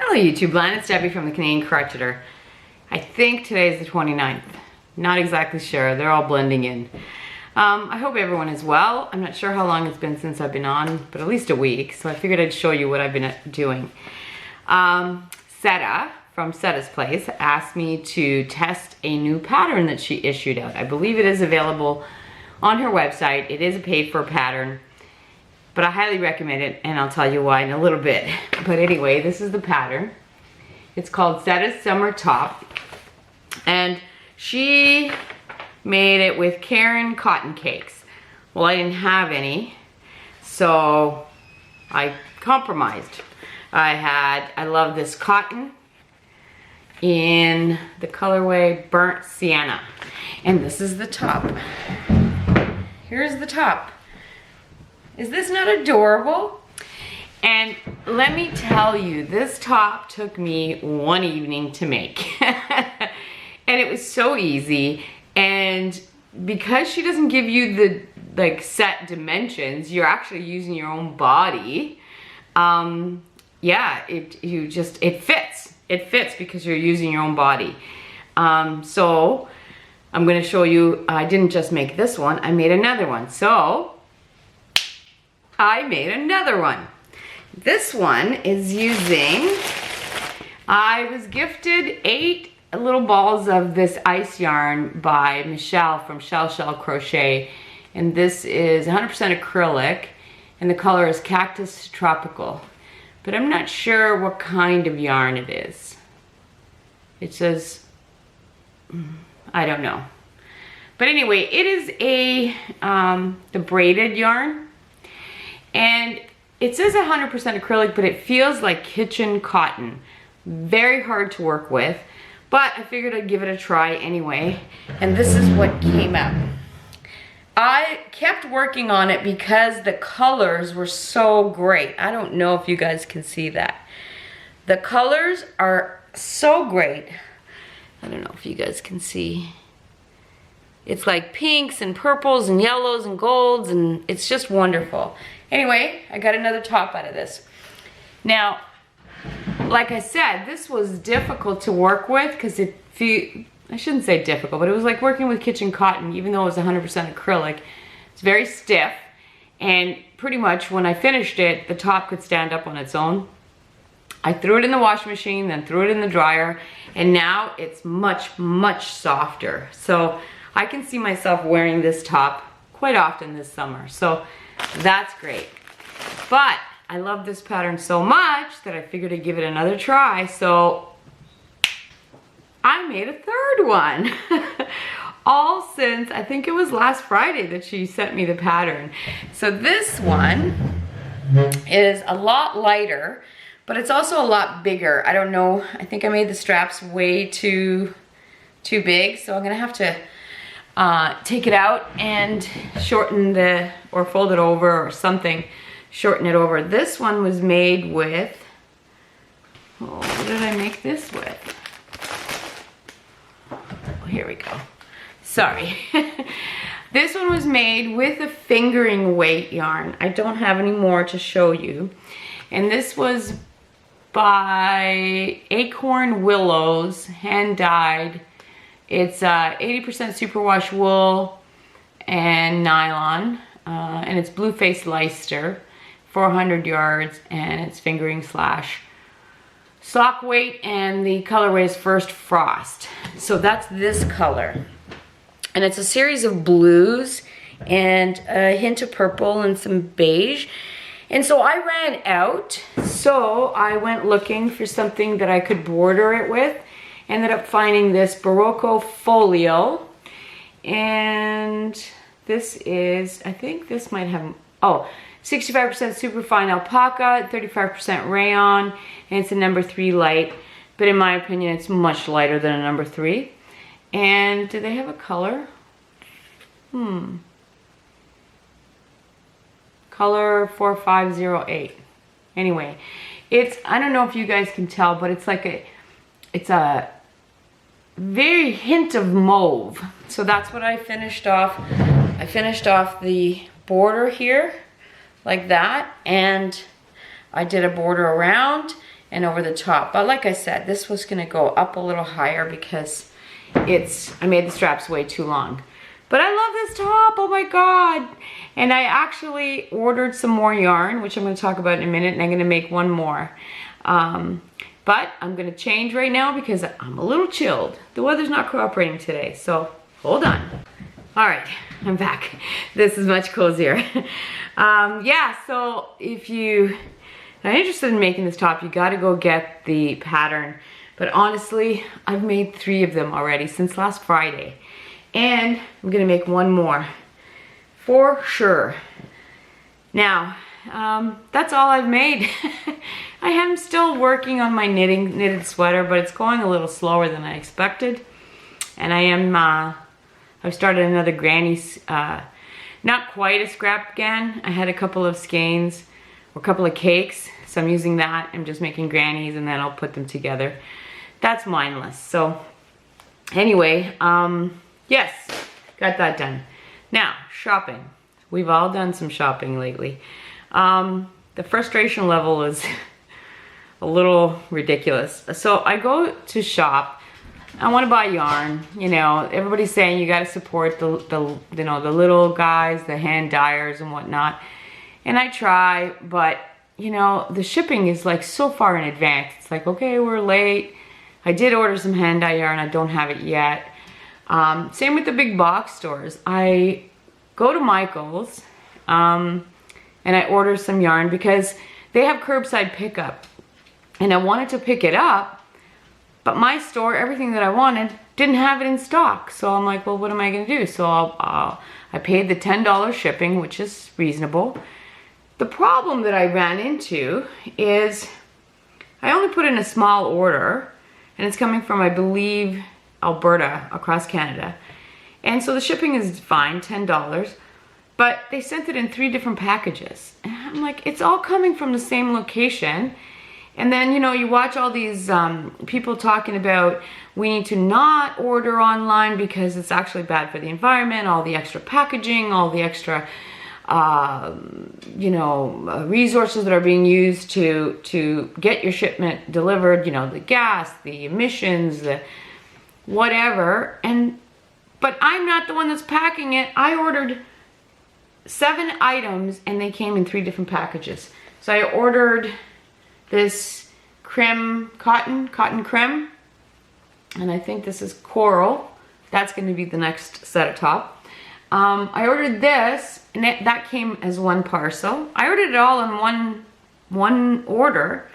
Hello YouTube land, it's Debbie from the Canadian Crocheter. I think today is the 29th. Not exactly sure, they're all blending in. I hope everyone is well. I'm not sure how long it's been since I've been on, but at least a week, so I figured I'd show you what I've been doing. Setta from Setta's Place asked me to test a new pattern that she issued out. I believe it is available on her website. It is a paid for pattern, but I highly recommend it, and I'll tell you why in a little bit. But anyway, this is the pattern. It's called Setta's Summer Top, and she made it with Caron cotton cakes. Well, I didn't have any, so I compromised. I love this cotton in the colorway Burnt Sienna, and this is the top. Here's the top. Is this not adorable? And let me tell you, this top took me one evening to make. And it was so easy. And because she doesn't give you the set dimensions, you're actually using your own body. Yeah, it fits. It fits because you're using your own body. So I'm gonna show you, I didn't just make this one, I made another one. So I made another one. This one is using, I was gifted 8 little balls of this ice yarn by Michelle from Shell Crochet. And this is 100% acrylic, and the color is Cactus Tropical. But I'm not sure what kind of yarn it is. It says, I don't know. But anyway, it is the braided yarn. And it says 100% acrylic, but it feels like kitchen cotton. Very hard to work with, but I figured I'd give it a try anyway. And this is what came out. I kept working on it because the colors were so great. I don't know if you guys can see that. The colors are so great. I don't know if you guys can see. It's like pinks and purples and yellows and golds, and it's just wonderful. Anyway, I got another top out of this. Now, like I said, this was difficult to work with because I shouldn't say difficult, but it was like working with kitchen cotton, even though it was 100% acrylic. It's very stiff, and pretty much when I finished it, the top could stand up on its own. I threw it in the washing machine, then threw it in the dryer, and now it's much, much softer. So I can see myself wearing this top quite often this summer. So that's great. But I love this pattern so much that I figured I'd give it another try. So I made a third one. All since, I think it was last Friday that she sent me the pattern. So this one is a lot lighter, but it's also a lot bigger. I don't know, I think I made the straps way too big, so I'm gonna have to take it out and shorten or fold it over or something, shorten it over. This one was made with, what did I make this with? Oh, here we go. Sorry. This one was made with a fingering weight yarn. I don't have any more to show you. And this was by Acorn Willows, hand dyed. It's 80% superwash wool and nylon, and it's blue face Leicester, 400 yards, and it's fingering slash sock weight, and the colorway is First Frost. So that's this color, and it's a series of blues and a hint of purple and some beige. And so I ran out, so I went looking for something that I could border it with. Ended up finding this Barocco folio, and this is, I think this might have, 65% superfine alpaca, 35% rayon, and it's a number 3 light, but in my opinion it's much lighter than a number 3. And do they have a color? Color 4508. Anyway, it's, I don't know if you guys can tell, but it's like it's a very hint of mauve. So that's what I finished off. I finished off the border here like that, and I did a border around, and over the top. But like I said, this was gonna go up a little higher because I made the straps way too long. But I love this top, oh my God. And I actually ordered some more yarn, which I'm gonna talk about in a minute, and I'm gonna make one more. But I'm gonna change right now because I'm a little chilled. The weather's not cooperating today, so hold on. All right, I'm back. This is much cozier. Yeah, so if you are interested in making this top, you gotta go get the pattern. But honestly, I've made 3 of them already since last Friday. And I'm gonna make one more, for sure. Now, that's all I've made. I am still working on my knitted sweater, but it's going a little slower than I expected. And I've started another granny's, not quite a scrap again. I had a couple of skeins, or a couple of cakes, so I'm using that. I'm just making grannies and then I'll put them together. That's mindless. So anyway, yes, got that done. Now, shopping. We've all done some shopping lately. The frustration level is a little ridiculous. So I go to shop, I want to buy yarn, you know, everybody's saying you got to support the you know, the little guys, the hand dyers and whatnot. And I try, but you know, the shipping is like so far in advance. It's like, okay, we're late. I did order some hand dye yarn, I don't have it yet. Same with the big box stores. I go to Michael's and I order some yarn because they have curbside pickup. And I wanted to pick it up, but my store, everything that I wanted, didn't have it in stock. So I'm like, well, what am I gonna do? So I paid the $10 shipping, which is reasonable. The problem that I ran into is I only put in a small order, and it's coming from, I believe, Alberta, across Canada. And so the shipping is fine, $10, but they sent it in 3 different packages. And I'm like, it's all coming from the same location. And then, you know, you watch all these people talking about we need to not order online because it's actually bad for the environment, all the extra packaging, all the extra, you know, resources that are being used to get your shipment delivered, you know, the gas, the emissions, the whatever. But I'm not the one that's packing it. I ordered 7 items and they came in 3 different packages. So I ordered this creme cotton creme, and I think this is coral. That's going to be the next set of top. I ordered this, and that came as 1 parcel. I ordered it all in one order.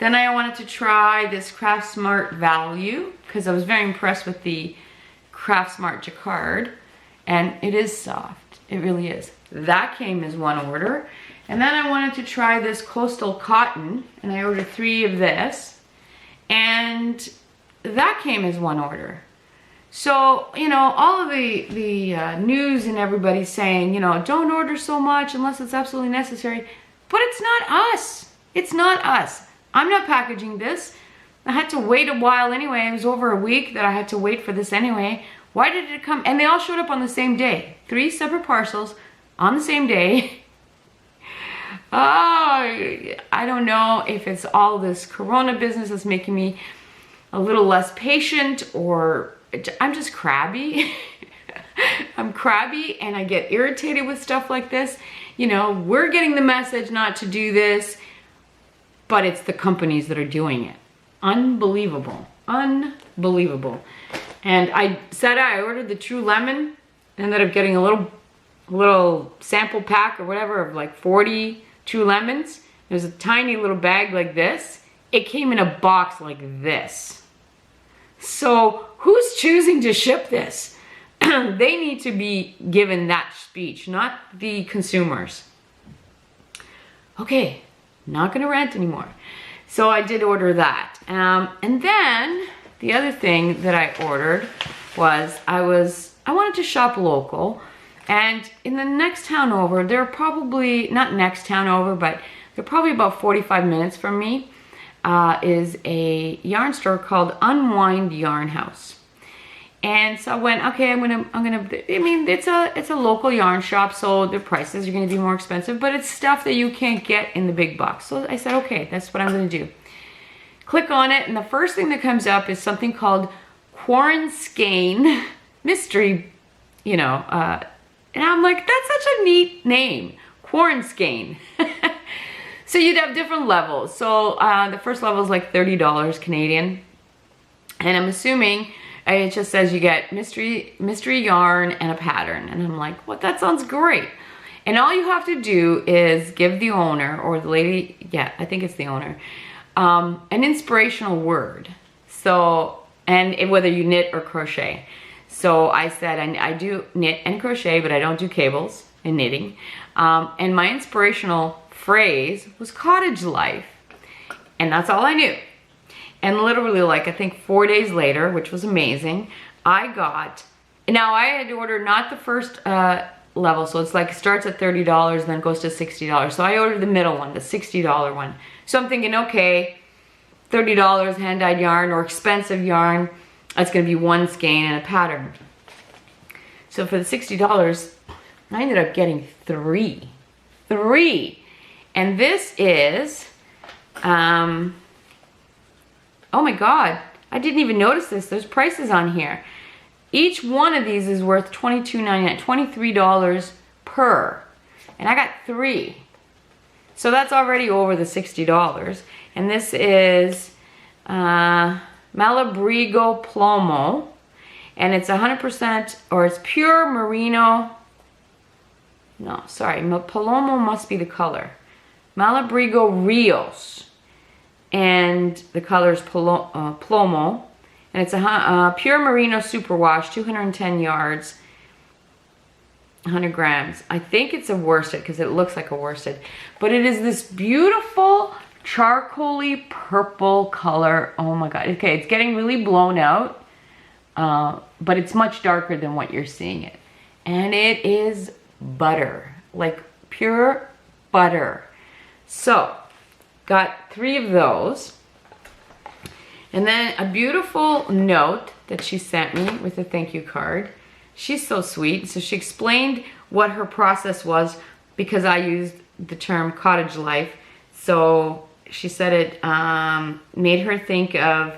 Then I wanted to try this Craft Smart Value because I was very impressed with the Craft Smart Jacquard, and it is soft. It really is. That came as 1 order. And then I wanted to try this Coastal Cotton, and I ordered 3 of this, and that came as 1 order. So, you know, all of the news and everybody saying, you know, don't order so much unless it's absolutely necessary, but it's not us. It's not us. I'm not packaging this. I had to wait a while anyway. It was over a week that I had to wait for this anyway. Why did it come? And they all showed up on the same day. 3 separate parcels on the same day. Oh, I don't know if it's all this Corona business that's making me a little less patient, or I'm just crabby. I'm crabby and I get irritated with stuff like this. You know, we're getting the message not to do this, but it's the companies that are doing it. Unbelievable. Unbelievable. And Setta, I ordered the True Lemon, ended up getting a little sample pack or whatever of like 40 True Lemons. There's a tiny little bag like this. It came in a box like this. So who's choosing to ship this? They need to be given that speech, not the consumers. Okay, not gonna rant anymore. So I did order that. And then the other thing that I ordered was I wanted to shop local. And in the next town over, they're probably, not next town over, but they're probably about 45 minutes from me, is a yarn store called Unwind Yarn House. And so I went, okay, I mean, it's a local yarn shop, so the prices are gonna be more expensive, but it's stuff that you can't get in the big box. So I said, okay, that's what I'm gonna do. click on it, and the first thing that comes up is something called Quaranskein mystery, you know, and I'm like, that's such a neat name, Quaranskein. So you'd have different levels. So the first level is like $30 Canadian. And I'm assuming it just says you get mystery yarn and a pattern. And I'm like, what, that sounds great. And all you have to do is give the owner, or the lady, yeah, I think it's the owner, an inspirational word. So, and whether you knit or crochet. So I said, I do knit and crochet, but I don't do cables and knitting. And my inspirational phrase was cottage life. And that's all I knew. And literally, like, I think 4 days later, which was amazing, I got, now I had to order not the first level, so it's like it starts at $30, then goes to $60. So I ordered the middle one, the $60 one. So I'm thinking, okay, $30 hand-dyed yarn or expensive yarn, that's gonna be one skein and a pattern. So for the $60, I ended up getting three. And this is, oh my God, I didn't even notice this. There's prices on here. Each one of these is worth $22.99, $23 per. And I got 3. So that's already over the $60. And this is Malabrigo Plomo. And it's 100%, or it's pure merino. No, sorry, Palomo must be the color. Malabrigo Rios. And the color is Plomo. And it's a pure merino superwash, 210 yards, 100 grams. I think it's a worsted because it looks like a worsted. But it is this beautiful charcoaly purple color. Oh my God. Okay, it's getting really blown out. But it's much darker than what you're seeing it. And it is butter. Like pure butter. So, got 3 of those. And then a beautiful note that she sent me with a thank you card. She's so sweet. So she explained what her process was because I used the term cottage life. So she said it made her think of,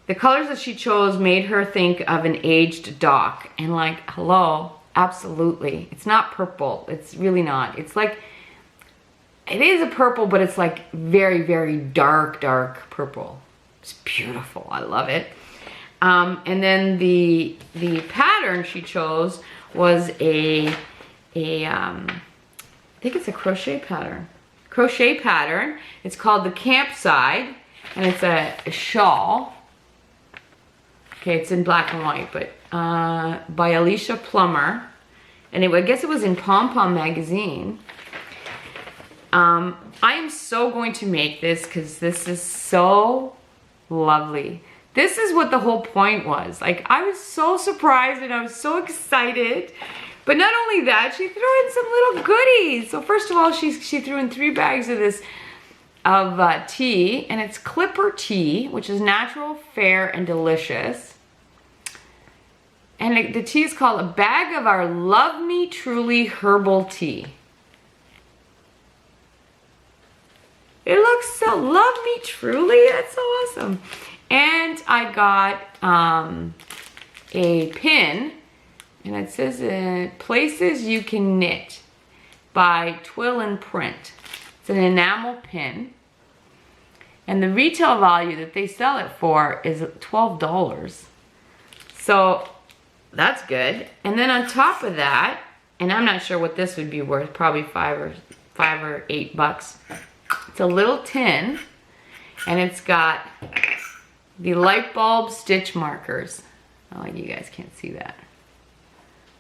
the colors that she chose made her think of an aged dock. And like, hello, absolutely. It's not purple. It's really not. It's like, it is a purple, but it's like very, very dark, dark purple. It's beautiful. I love it. And then the pattern she chose was I think it's a crochet pattern. It's called the Campside, and it's a shawl. Okay, it's in black and white, but by Alicia Plummer. And I guess it was in Pom Pom magazine. I am so going to make this because this is so lovely. This is what the whole point was. Like, I was so surprised and I was so excited. But not only that, she threw in some little goodies. So first of all, she threw in 3 bags of this tea, and it's Clipper tea, which is natural, fair, and delicious. And the tea is called A Bag of Our Love Me Truly Herbal Tea. It looks so, love me truly, that's so awesome. And I got a pin, and it says Places You Can Knit by Twill and Print. It's an enamel pin. And the retail value that they sell it for is $12. So that's good. And then on top of that, and I'm not sure what this would be worth, probably $5 or $8. It's a little tin, and it's got the light bulb stitch markers. Oh, you guys can't see that.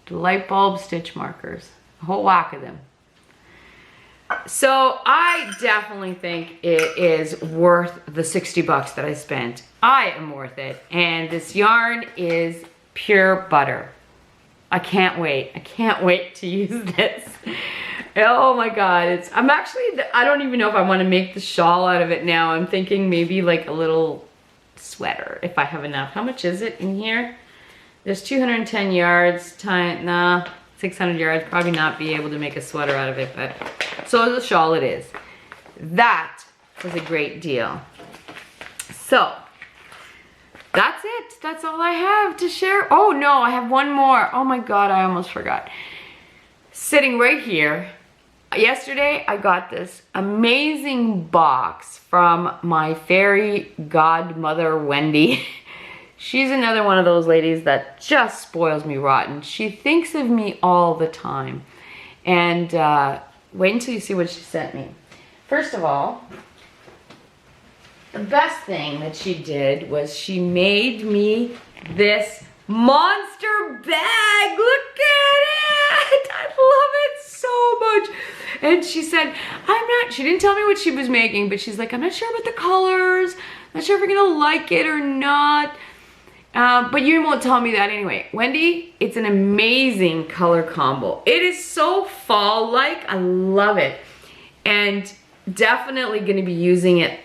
The light bulb stitch markers, a whole whack of them. So I definitely think it is worth the $60 that I spent. I am worth it, and this yarn is pure butter. I can't wait. I can't wait to use this. Oh my God, I don't even know if I want to make the shawl out of it now. I'm thinking maybe like a little sweater if I have enough. How much is it in here? There's 210 yards, 600 yards. Probably not be able to make a sweater out of it, but so the shawl it is. That was a great deal. So that's it. That's all I have to share. Oh no, I have one more. Oh my God, I almost forgot. Sitting right here. Yesterday, I got this amazing box from my fairy godmother, Wendy. She's another one of those ladies that just spoils me rotten. She thinks of me all the time. And wait until you see what she sent me. First of all, the best thing that she did was she made me this monster bag. Look at it! I love it so much. And she said, she didn't tell me what she was making, but she's like, I'm not sure about the colors. I'm not sure if you're gonna like it or not. But you won't tell me that anyway. Wendy, it's an amazing color combo. It is so fall-like, I love it. And definitely gonna be using it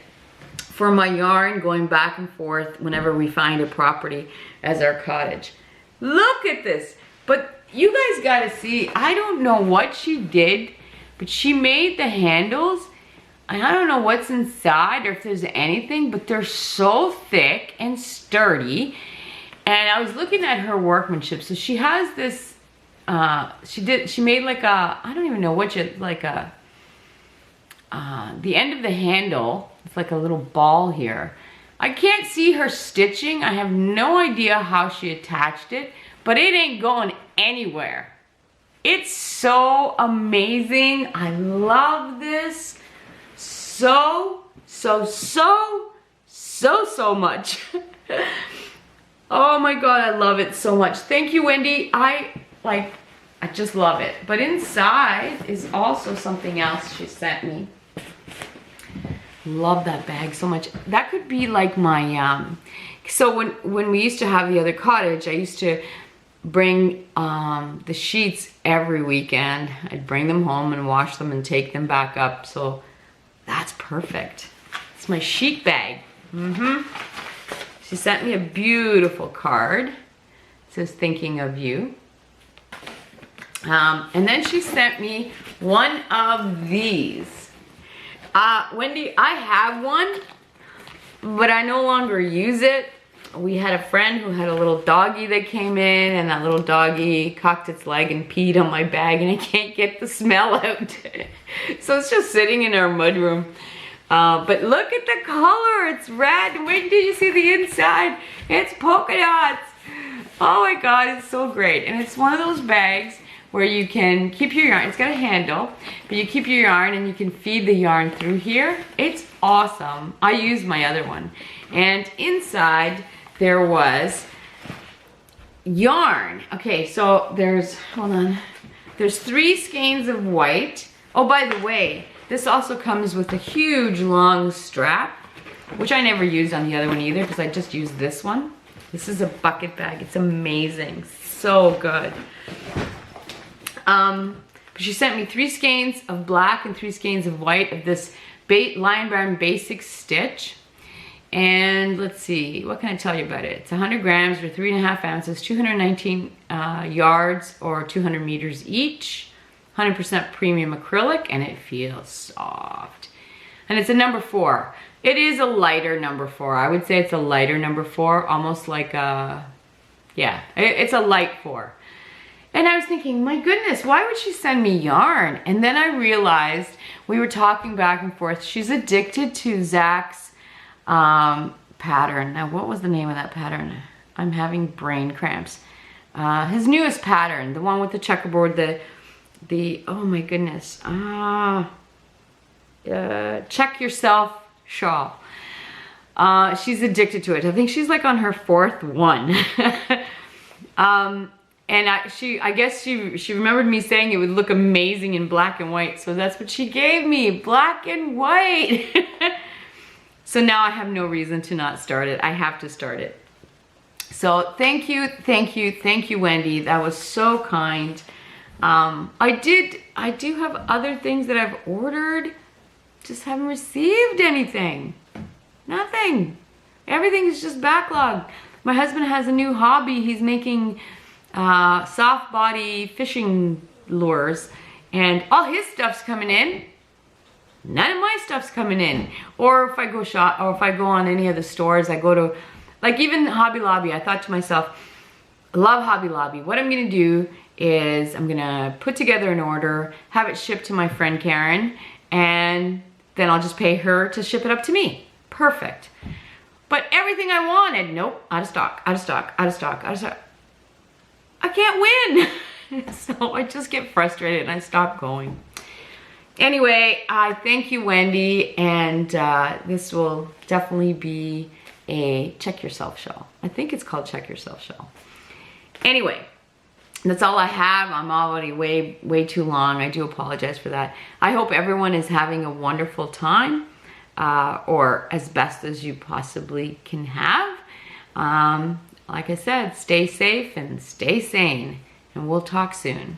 for my yarn, going back and forth whenever we find a property as our cottage. Look at this. But you guys gotta see, I don't know what she did, but she made the handles, and I don't know what's inside or if there's anything, but they're so thick and sturdy. And I was looking at her workmanship. So she has this, she made like a, I don't even know what like a, the end of the handle, it's like a little ball here. I can't see her stitching. I have no idea how she attached it, but it ain't going anywhere. It's so amazing. I love this so much. Oh my God, I love it so much. Thank you, Wendy. I just love it. But inside is also something else she sent me. Love that bag so much. That could be like my, so when we used to have the other cottage, I used to bring the sheets every weekend. I'd bring them home and wash them and take them back up. So that's perfect. It's my Chic bag. She sent me a beautiful card. It says, thinking of you. And then she sent me one of these. Wendy, I have one, but I no longer use it. We had a friend who had a little doggy that came in, and that little doggy cocked its leg and peed on my bag, and I can't get the smell out. So it's just sitting in our mudroom. But look at the color, it's red. Wait till you see the inside. It's polka dots. Oh my God, it's so great. And it's one of those bags where you can keep your yarn. It's got a handle, but you keep your yarn and you can feed the yarn through here. It's awesome. I used my other one. And inside there was yarn. Okay, so there's, hold on. There's 3 skeins of white. Oh, by the way, this also comes with a huge long strap, which I never used on the other one either because I just used this one. This is a bucket bag. It's amazing. So good. But she sent me 3 skeins of black and 3 skeins of white of this Lion Brand basic stitch. And let's see, what can I tell you about it? It's 100 grams or 3.5 ounces, 219 yards or 200 meters each. 100% premium acrylic, and it feels soft. And it's a number 4. It is a lighter number 4. I would say it's a lighter number 4, almost like a, yeah, it's a light 4. And I was thinking, my goodness, why would she send me yarn? And then I realized, we were talking back and forth, she's addicted to Zach's pattern. Now, what was the name of that pattern? I'm having brain cramps. His newest pattern, the one with the checkerboard, oh my goodness, Check Yourself shawl. She's addicted to it. I think she's like on her 4th one. And I guess she remembered me saying it would look amazing in black and white, so that's what she gave me, black and white. So now I have no reason to not start it. I have to start it. So thank you, Wendy. That was so kind. I do have other things that I've ordered, just haven't received anything. Nothing. Everything is just backlogged. My husband has a new hobby. He's making soft body fishing lures, and all his stuff's coming in. none of my stuff's coming in. Or if I go shop, or if I go on any of the stores, I go to, like even Hobby Lobby, I thought to myself, I love Hobby Lobby. What I'm gonna do is I'm gonna put together an order, have it shipped to my friend Karen, and then I'll just pay her to ship it up to me. Perfect. But everything I wanted, nope, out of stock, out of stock, out of stock, out of stock. I can't win. So I just get frustrated and I stop going. Anyway, I thank you, Wendy, and this will definitely be a check yourself show. I think it's called check yourself show. Anyway, that's all I have. I'm already way too long. I do apologize for that. I hope everyone is having a wonderful time, or as best as you possibly can have. Like I said, stay safe and stay sane, and we'll talk soon.